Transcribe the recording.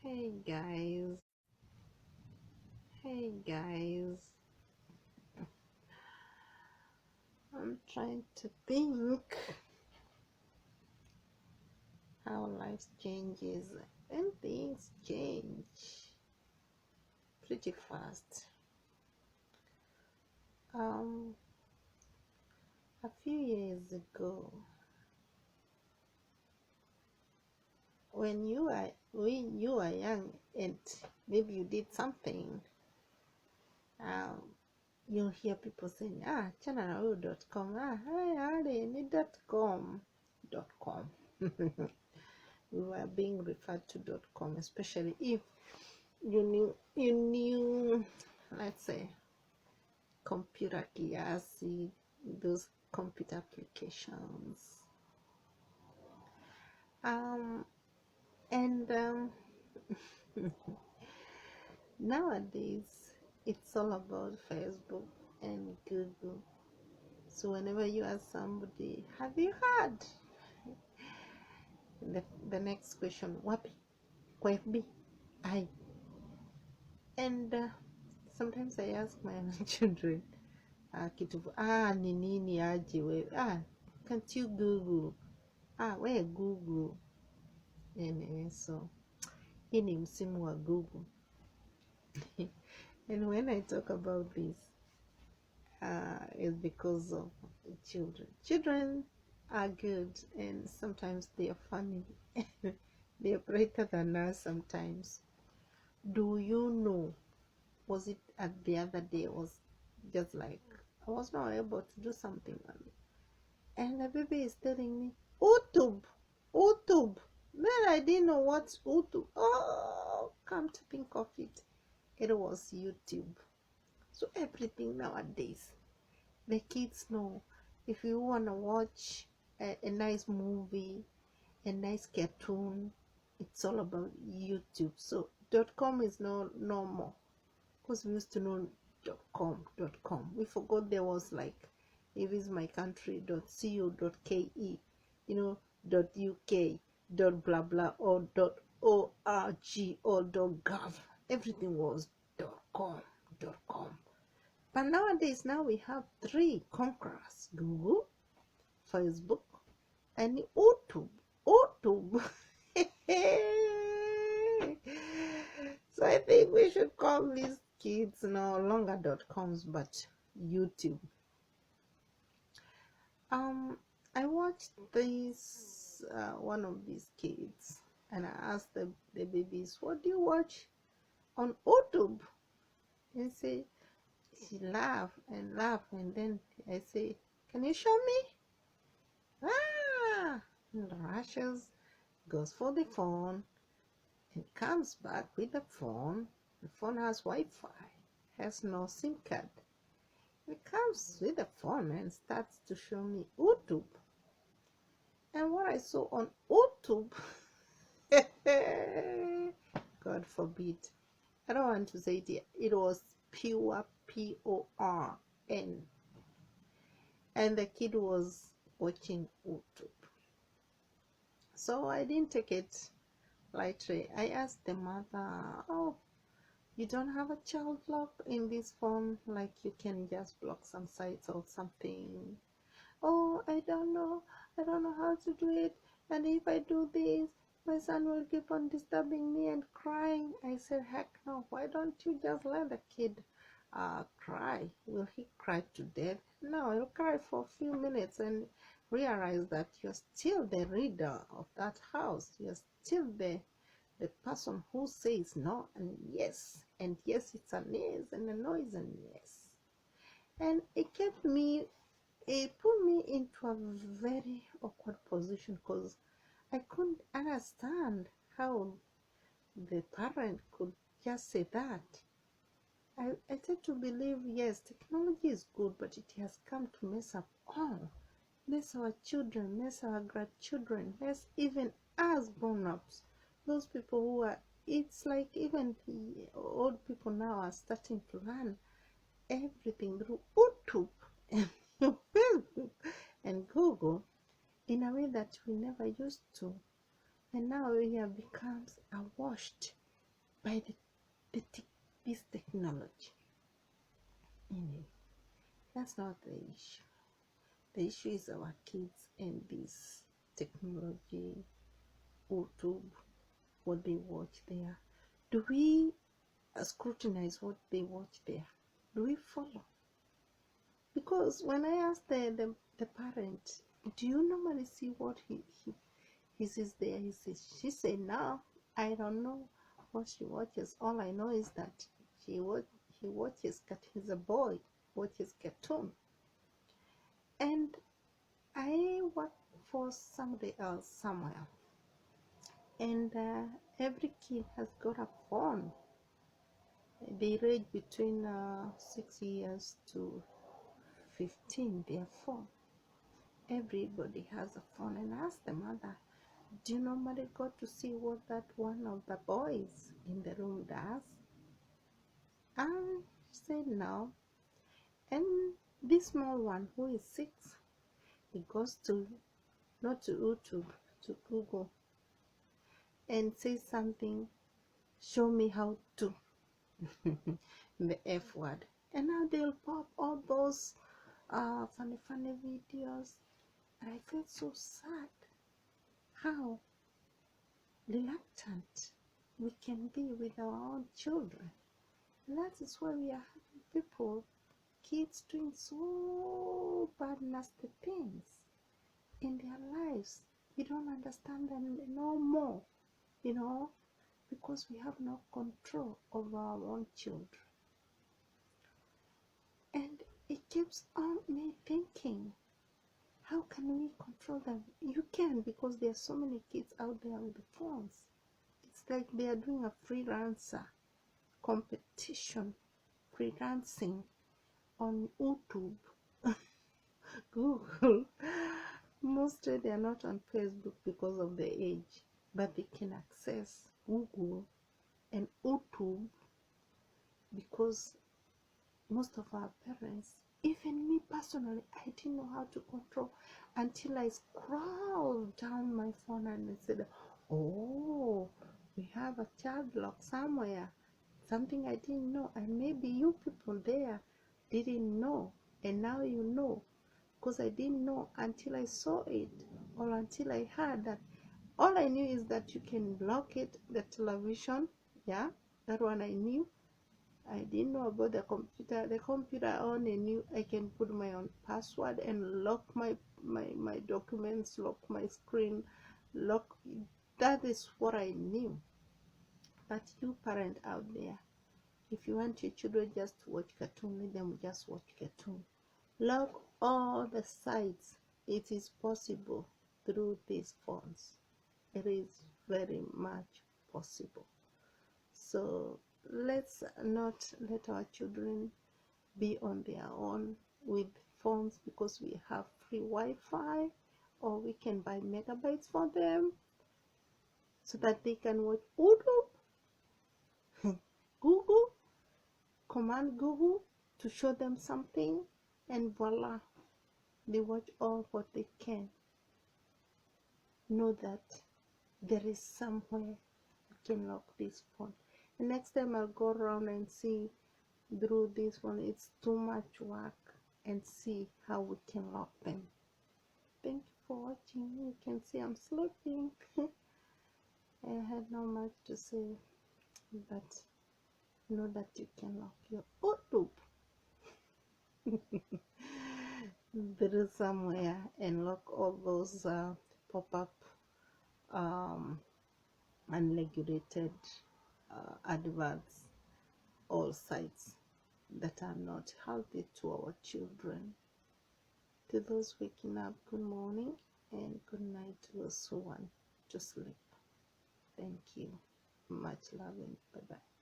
Hey guys, hey guys, I'm trying to think how life changes and things change pretty fast. Um, a few years ago, when you are young and maybe you did something, um, you'll hear people saying, channel.com, .com. We were being referred to .com, especially if you knew, let's say, computer kiasi, those computer applications. Um, and nowadays, it's all about Facebook and Google. So whenever you ask somebody, have you heard? The next question, wapi, kwa FB, I. And sometimes I ask my own children, kitu, ni nini aje we, can't you Google? We Google. Anyway, so hii ni msimu wa Google. And when I talk about this, it's because of children. Children are good and sometimes they are funny. They are brighter than us sometimes. Do you know, was it at the other day, was just like, I was not able to do something, and the baby is telling me, YouTube. Then I didn't know what's YouTube. Oh, come to think of it, it was YouTube. So everything nowadays, the kids know. If you want to watch a nice movie, a nice cartoon, it's all about YouTube. So .com is no more, because we used to know .com. We forgot there was like, if it's my country, .co.ke, .uk, blah blah, or .org or .gov. Everything was .com. But nowadays, now we have three conquerors: Google, Facebook, and YouTube. So I think we should call these kids no longer .coms but YouTube. I watched this one of these kids, and I asked the babies, what do you watch on YouTube? And say, she laugh, and then I say, can you show me? And rushes, goes for the phone, and comes back with the phone. The phone has Wi-Fi, has no SIM card. It comes with the phone and starts to show me YouTube. And what I saw on YouTube, God forbid, I don't want to say it here, it was pure PORN. And the kid was watching YouTube. So I didn't take it lightly. I asked the mother, you don't have a child lock in this phone, like you can just block some sites or something? I don't know how to do it, and if I do this, my son will keep on disturbing me and crying. I said, heck no, why don't you just let the kid cry? Will he cry to death? No, he'll cry for a few minutes and realize that you're still the leader of that house. You're still the person who says no and yes it's a yes, and a no is a yes. And it put me into a very awkward position, because I couldn't understand how the parent could just say that. I tend to believe, yes, technology is good, but it has come to mess up all. Mess our children, mess our grandchildren, mess even us grown-ups. Those people who are, it's like even the old people now are starting to learn everything through YouTube and Facebook and Google in a way that we never used to. And now we have become washed by this technology. Anyway, that's not the issue. The issue is our kids and this technology, YouTube, what they watch there. Do we scrutinize what they watch there? Do we follow? Because when I asked the parent, do you normally see what he sees there? She said, no, I don't know what she watches. All I know is that he watches, he's a boy, watches cartoon. And I work for somebody else somewhere. And every kid has got a phone. They range between 6 years to 15, their phone. Everybody has a phone. And I asked the mother, do you normally go to see what that one of the boys in the room does? And she said no. And this small one who is 6, he goes to, not to YouTube, to Google, and says something, show me how to, the F word. And now they'll pop all those funny videos. And I feel so sad how reluctant we can be with our own children. And that is why we are having people, kids doing so bad, nasty things in their lives. We don't understand them no more, because we have no control over our own children. And it keeps on me thinking, how can we control them? You can, because there are so many kids out there with the phones. It's like they are doing a freelancer competition, freelancing on YouTube, Google. Mostly they are not on Facebook because of the age, but they can access Google and YouTube because most of our parents, even me personally, I didn't know how to control until I scrolled down my phone and I said, oh, we have a child lock somewhere, something I didn't know, and maybe you people there didn't know, and now you know, because I didn't know until I saw it, or until I heard that. All I knew is that you can lock it, the television, yeah, that one I knew. I didn't know about the computer. The computer I only knew I can put my own password and lock my documents, lock my screen, lock. That is what I knew. But you parent out there, if you want your children just to watch cartoon, let them just watch cartoon. Lock all the sites. It is possible through these phones. It is very much possible. So let's not let our children be on their own with phones because we have free Wi-Fi, or we can buy megabytes for them so that they can watch YouTube, Google, command Google to show them something, and voila, they watch all what they can. Know that there is somewhere you can lock this phone. And next time I'll go around and see through this one. It's too much work, and see how we can lock them. Thank you for watching. You can see I'm sleeping. I had not much to say, but know that you can lock your YouTube there is somewhere, and lock all those pop-up unregulated adverts, all sites that are not healthy to our children. To those waking up, good morning, and good night to those who want to sleep. Thank you. Much love, and bye-bye.